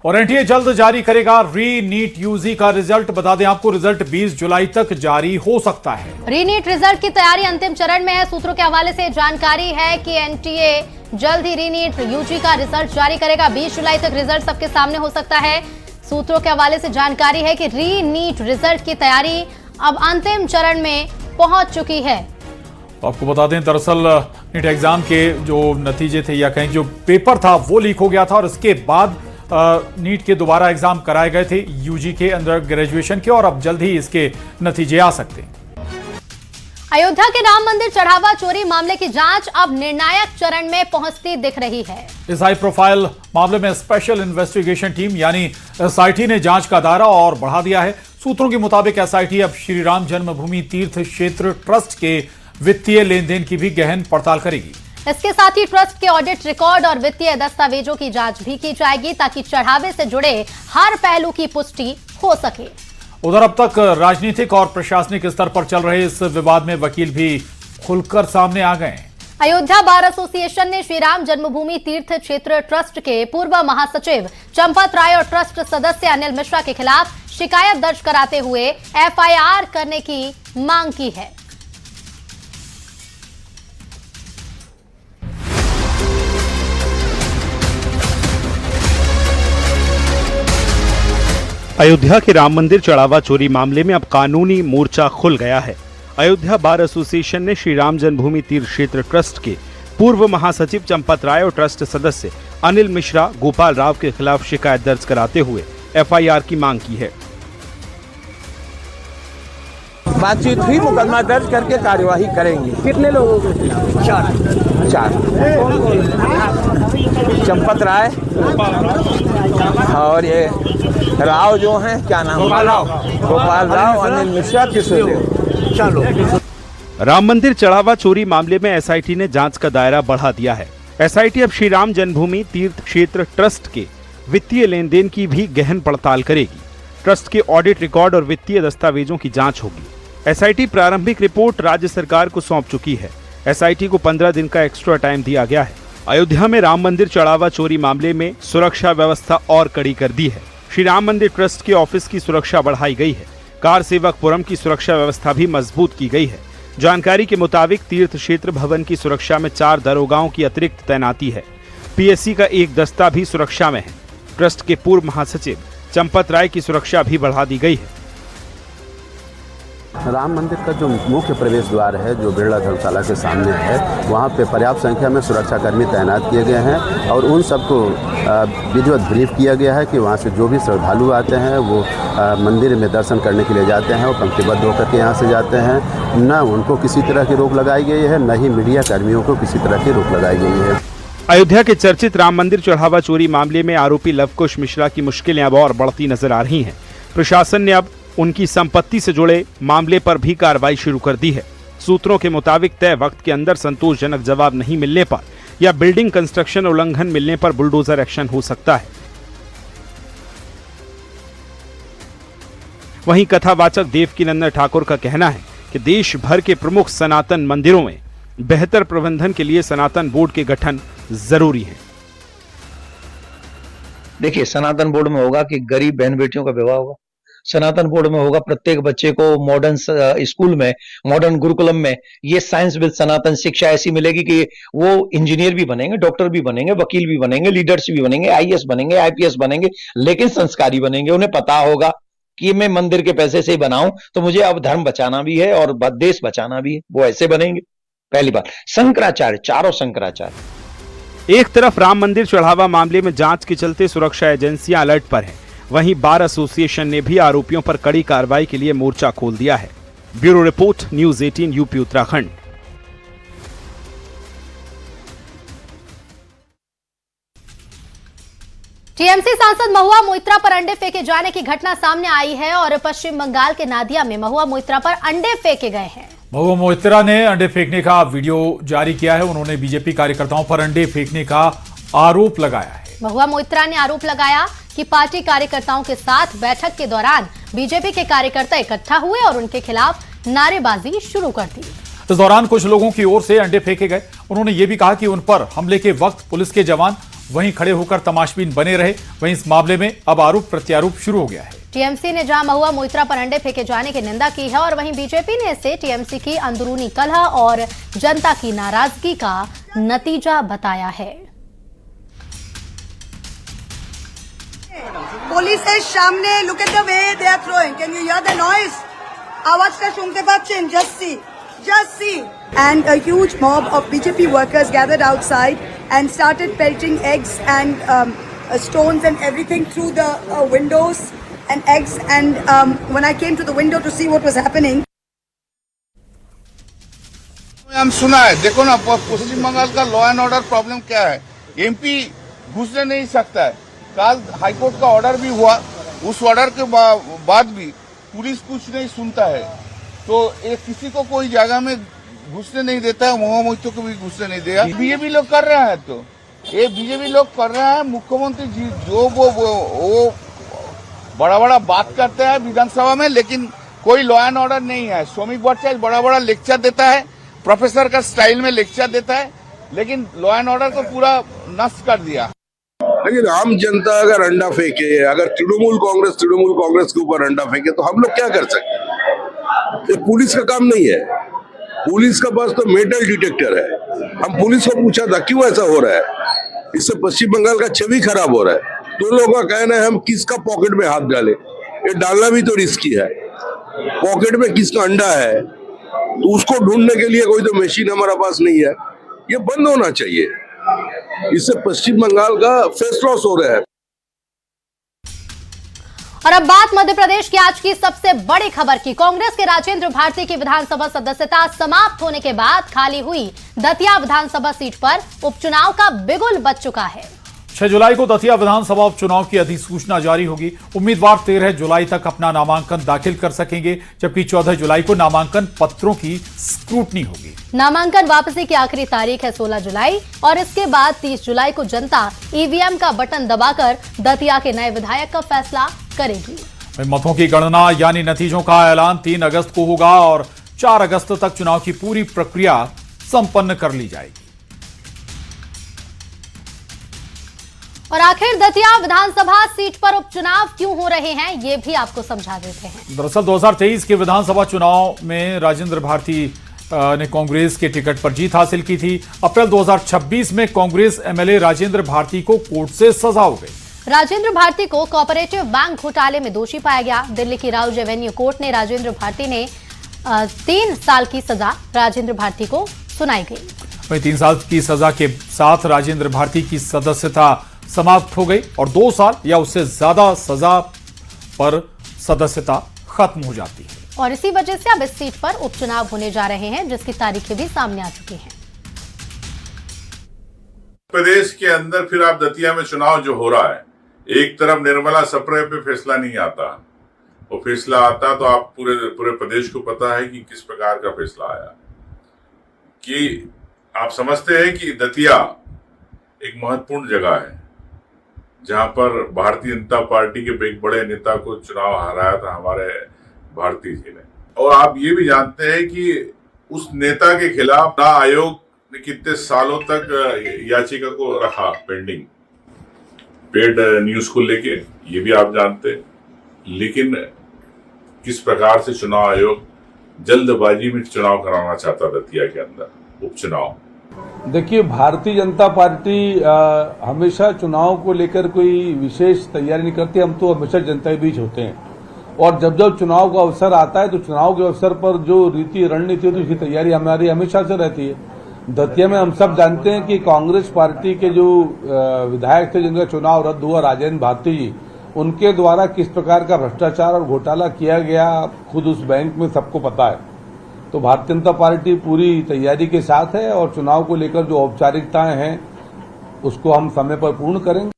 और एनटीए जल्द जारी करेगा री नीट यूजी का रिजल्ट। बता दें आपको, रिजल्ट 20 जुलाई तक जारी हो सकता है। री नीट रिजल्ट की तैयारी अंतिम चरण में है। सूत्रों के हवाले से जानकारी है कि एनटीए जल्द ही री नीट यूजी का रिजल्ट जारी करेगा। 20 जुलाई तक रिजल्ट सबके सामने हो सकता है। सूत्रों के हवाले से जानकारी है कि री नीट रिजल्ट की तैयारी अब अंतिम चरण में पहुंच चुकी है। आपको बता दें, दरअसल नीट एग्जाम के जो नतीजे थे या कहीं जो पेपर था वो लीक हो गया था और इसके बाद नीट के दोबारा एग्जाम कराए गए थे यूजी के अंडर ग्रेजुएशन के, और अब जल्द ही इसके नतीजे आ सकते हैं। अयोध्या के राम मंदिर चढ़ावा चोरी मामले की जांच अब निर्णायक चरण में पहुंचती दिख रही है। इस हाई प्रोफाइल मामले में स्पेशल इन्वेस्टिगेशन टीम यानी एसआईटी ने जांच का दायरा और बढ़ा दिया है। सूत्रों के मुताबिक एसआईटी अब श्री राम जन्मभूमि तीर्थ क्षेत्र ट्रस्ट के वित्तीय लेन देन की भी गहन पड़ताल करेगी। इसके साथ ही ट्रस्ट के ऑडिट रिकॉर्ड और वित्तीय दस्तावेजों की जांच भी की जाएगी ताकि चढ़ावे से जुड़े हर पहलू की पुष्टि हो सके। उधर अब तक राजनीतिक और प्रशासनिक स्तर पर चल रहे इस विवाद में वकील भी खुलकर सामने आ गए। अयोध्या बार एसोसिएशन ने श्री राम जन्मभूमि तीर्थ क्षेत्र ट्रस्ट के पूर्व महासचिव चंपत राय और ट्रस्ट सदस्य अनिल मिश्रा के खिलाफ शिकायत दर्ज कराते हुए एफआईआर करने की मांग की है। अयोध्या के राम मंदिर चढ़ावा चोरी मामले में अब कानूनी मोर्चा खुल गया है। अयोध्या बार एसोसिएशन ने श्री राम जन्मभूमि तीर्थ क्षेत्र ट्रस्ट के पूर्व महासचिव चंपत राय और ट्रस्ट सदस्य अनिल मिश्रा गोपाल राव के खिलाफ शिकायत दर्ज कराते हुए एफआईआर की मांग की है। बातचीत हुई, मुकदमा दर्ज करके कार्यवाही करेंगे। कितने लोगों को? चार। चंपत राय और ये राव जो हैं, क्या नाम? गोपाल राव, अनिल मिश्रा, किशोर। चलो। राम मंदिर चढ़ावा चोरी मामले में एसआईटी ने जांच का दायरा बढ़ा दिया है। एसआईटी अब श्री राम जन्मभूमि तीर्थ क्षेत्र ट्रस्ट के वित्तीय लेन देन की भी गहन पड़ताल करेगी। ट्रस्ट के ऑडिट रिकॉर्ड और वित्तीय दस्तावेजों की जांच होगी। एसआईटी प्रारंभिक रिपोर्ट राज्य सरकार को सौंप चुकी है। एसआईटी को 15 दिन का एक्स्ट्रा टाइम दिया गया है। अयोध्या में राम मंदिर चढ़ावा चोरी मामले में सुरक्षा व्यवस्था और कड़ी कर दी है। श्री राम मंदिर ट्रस्ट के ऑफिस की सुरक्षा बढ़ाई गई है। कार सेवकपुरम की सुरक्षा व्यवस्था भी मजबूत की गई है। जानकारी के मुताबिक तीर्थ क्षेत्र भवन की सुरक्षा में 4 दरोगाओं की अतिरिक्त तैनाती है। पीएससी का एक दस्ता भी सुरक्षा में है। ट्रस्ट के पूर्व महासचिव चंपत राय की सुरक्षा भी बढ़ा दी गई है। राम मंदिर का जो मुख्य प्रवेश द्वार है, जो बिरला धर्मशाला के सामने है, वहाँ पे पर्याप्त संख्या में सुरक्षाकर्मी तैनात किए गए हैं और उन सबको विधिवत ब्रीफ किया गया है कि वहाँ से जो भी श्रद्धालु आते हैं वो मंदिर में दर्शन करने के लिए जाते हैं, वो पंक्तिबद्ध होकर के यहाँ से जाते हैं। न उनको किसी तरह की रोक लगाई गई है, न ही मीडिया कर्मियों को किसी तरह की रोक लगाई गई है। अयोध्या के चर्चित राम मंदिर चढ़ावा चोरी मामले में आरोपी लवकुश मिश्रा की मुश्किलें अब और बढ़ती नजर आ रही हैं। प्रशासन ने अब उनकी संपत्ति से जुड़े मामले पर भी कार्रवाई शुरू कर दी है। सूत्रों के मुताबिक तय वक्त के अंदर संतोषजनक जवाब नहीं मिलने पर या बिल्डिंग कंस्ट्रक्शन उल्लंघन मिलने पर बुलडोजर एक्शन हो सकता है। वहीं कथावाचक देवकीनंदन ठाकुर का कहना है कि देश भर के प्रमुख सनातन मंदिरों में बेहतर प्रबंधन के लिए सनातन बोर्ड के गठन जरूरी है। देखिए, सनातन बोर्ड में होगा कि गरीब बहन बेटियों का विवाह होगा। सनातन बोर्ड में होगा प्रत्येक बच्चे को मॉडर्न स्कूल में, मॉडर्न गुरुकुलम में ये साइंस विद सनातन शिक्षा ऐसी मिलेगी कि वो इंजीनियर भी बनेंगे, डॉक्टर भी बनेंगे, वकील भी बनेंगे, लीडर्स भी बनेंगे, आईएएस बनेंगे, आईपीएस बनेंगे, लेकिन संस्कारी बनेंगे। उन्हें पता होगा कि मैं मंदिर के पैसे से ही बनाऊं तो मुझे अब धर्म बचाना भी है और देश बचाना भी है। वो ऐसे बनेंगे। पहली बात, शंकराचार्य, चारों शंकराचार्य। एक तरफ राम मंदिर चढ़ावा मामले में जांच के चलते सुरक्षा एजेंसियां अलर्ट पर हैं, वहीं बार एसोसिएशन ने भी आरोपियों पर कड़ी कार्रवाई के लिए मोर्चा खोल दिया है। Bureau report, news 18 UP Uttarakhand. TMC सांसद महुआ मोइत्रा पर अंडे फेंके जाने की घटना सामने आई है और पश्चिम बंगाल के नादिया में महुआ मोइत्रा पर अंडे फेंके गए हैं। महुआ मोइत्रा ने अंडे फेंकने का वीडियो जारी किया है। उन्होंने बीजेपी कार्यकर्ताओं पर अंडे फेंकने का आरोप लगाया है। महुआ मोइत्रा ने आरोप लगाया कि पार्टी कार्यकर्ताओं के साथ बैठक के दौरान बीजेपी के कार्यकर्ता इकट्ठा हुए और उनके खिलाफ नारेबाजी शुरू कर दी। इस दौरान कुछ लोगों की ओर से अंडे फेंके गए। उन्होंने ये भी कहा कि उन पर हमले के वक्त पुलिस के जवान वहीं खड़े होकर तमाशबीन बने रहे। वहीं इस मामले में अब आरोप प्रत्यारोप शुरू हो गया है। टीएमसी ने जहां महुआ मोइत्रा पर अंडे फेंके जाने की निंदा की है और वहीं बीजेपी ने इसे टीएमसी की अंदरूनी कलह और जनता की नाराजगी का नतीजा बताया है। পুলিশ এর সামনে look at the way they are throwing. Can you hear the noise? আওয়াজটা শুনতে পাচ্ছেন? Just see. And a huge mob of BJP workers gathered outside and started pelting eggs and stones and everything through the windows and eggs. And when I came to the window to see what was happening, हम सुना है, देखो ना पश्चिम बंगाल का law and order problem क्या है। MP घुसने नहीं सकता है। कल हाईकोर्ट का ऑर्डर भी हुआ, उस ऑर्डर के बाद भी पुलिस कुछ नहीं सुनता है। तो एक किसी को कोई जगह में घुसने नहीं देता है, महुआ मोइत्रा को भी घुसने नहीं देगा। बीजेपी लोग कर रहा है, तो ये बीजेपी लोग कर रहा है। मुख्यमंत्री जी जो वो बड़ा बात करते हैं विधानसभा में, लेकिन कोई लॉ एंड ऑर्डर नहीं है। श्रमिक भट्टाचार्य बड़ा लेक्चर देता है, प्रोफेसर का स्टाइल में लेक्चर देता है, लेकिन लॉ एंड ऑर्डर को पूरा नष्ट कर दिया। लेकिन आम जनता अगर अंडा फेंके, अगर तृणमूल कांग्रेस के ऊपर अंडा फेंके, तो हम लोग क्या कर सकते हैं? ये पुलिस का काम नहीं है। पुलिस का पास तो मेटल डिटेक्टर है। हम पुलिस को पूछा था क्यों ऐसा हो रहा है, इससे पश्चिम बंगाल का छवि खराब हो रहा है। तो लोगों का कहना है हम किसका पॉकेट में हाथ डाले, ये डालना भी तो रिस्की है। पॉकेट में किसका अंडा है, तो उसको ढूंढने के लिए कोई तो मशीन हमारा पास नहीं है। ये बंद होना चाहिए, इससे पश्चिम बंगाल का फेस लॉस हो रहा है। और अब बात मध्य प्रदेश की आज की सबसे बड़ी खबर की। कांग्रेस के राजेंद्र भारती की विधानसभा सदस्यता समाप्त होने के बाद खाली हुई दतिया विधानसभा सीट पर उपचुनाव का बिगुल बज चुका है। 6 जुलाई को दतिया विधानसभा उपचुनाव की अधिसूचना जारी होगी। उम्मीदवार 13 जुलाई तक अपना नामांकन दाखिल कर सकेंगे, जबकि 14 जुलाई को नामांकन पत्रों की स्क्रूटनी होगी। नामांकन वापसी की आखिरी तारीख है 16 जुलाई और इसके बाद 30 जुलाई को जनता ईवीएम का बटन दबाकर दतिया के नए विधायक का फैसला करेगी। मतों की गणना यानी नतीजों का ऐलान 3 अगस्त को होगा और 4 अगस्त तक चुनाव की पूरी प्रक्रिया संपन्न कर ली जाएगी। और आखिर दतिया विधानसभा सीट पर उपचुनाव क्यों हो रहे हैं, ये भी आपको समझा देते हैं। दरअसल 2023 के विधानसभा चुनाव में राजेंद्र भारती ने कांग्रेस के टिकट पर जीत हासिल की थी। अप्रैल 2026 में कांग्रेस एमएलए राजेंद्र भारती को कोर्ट से सजा हो गई। राजेंद्र भारती को कोऑपरेटिव बैंक घोटाले में दोषी पाया गया। दिल्ली की राउज एवेन्यू कोर्ट ने राजेंद्र भारती ने 3 साल की सजा राजेंद्र भारती को सुनाई गई। वहीं 3 साल की सजा के साथ राजेंद्र भारती की सदस्यता समाप्त हो गई और 2 साल या उससे ज्यादा सजा पर सदस्यता खत्म हो जाती है। और इसी वजह से अब इस सीट पर उपचुनाव होने जा रहे हैं, जिसकी तारीखें भी सामने आ चुकी हैं। प्रदेश के अंदर फिर आप दतिया में चुनाव जो हो रहा है, एक तरफ निर्मला सप्रे पे फैसला नहीं आता, वो फैसला आता तो आप पूरे प्रदेश को पता है कि किस प्रकार का फैसला आया। कि आप समझते हैं कि दतिया एक महत्वपूर्ण जगह है जहां पर भारतीय जनता पार्टी के एक बड़े नेता को चुनाव हराया था हमारे भारतीय जी ने। और आप ये भी जानते हैं कि उस नेता के खिलाफ आयोग ने कितने सालों तक याचिका को रखा पेंडिंग, पेड न्यूज को लेके, ये भी आप जानते हैं। लेकिन किस प्रकार से चुनाव आयोग जल्दबाजी में चुनाव कराना चाहता दतिया के अंदर उपचुनाव। देखिए, भारतीय जनता पार्टी हमेशा चुनाव को लेकर कोई विशेष तैयारी नहीं करती। हम तो हमेशा जनता के बीच होते हैं और जब जब चुनाव का अवसर आता है तो चुनाव के अवसर पर जो रीति रणनीति होती है उसकी तैयारी हमारी हमेशा से रहती है। दतिया में हम सब जानते हैं कि कांग्रेस पार्टी के जो विधायक थे जिनका चुनाव रद्द हुआ, राजेंद्र भारती जी, उनके द्वारा किस प्रकार का भ्रष्टाचार और घोटाला किया गया खुद उस बैंक में सबको पता है। तो भारतीय जनता पार्टी पूरी तैयारी के साथ है और चुनाव को लेकर जो औपचारिकताएं हैं उसको हम समय पर पूर्ण करेंगे।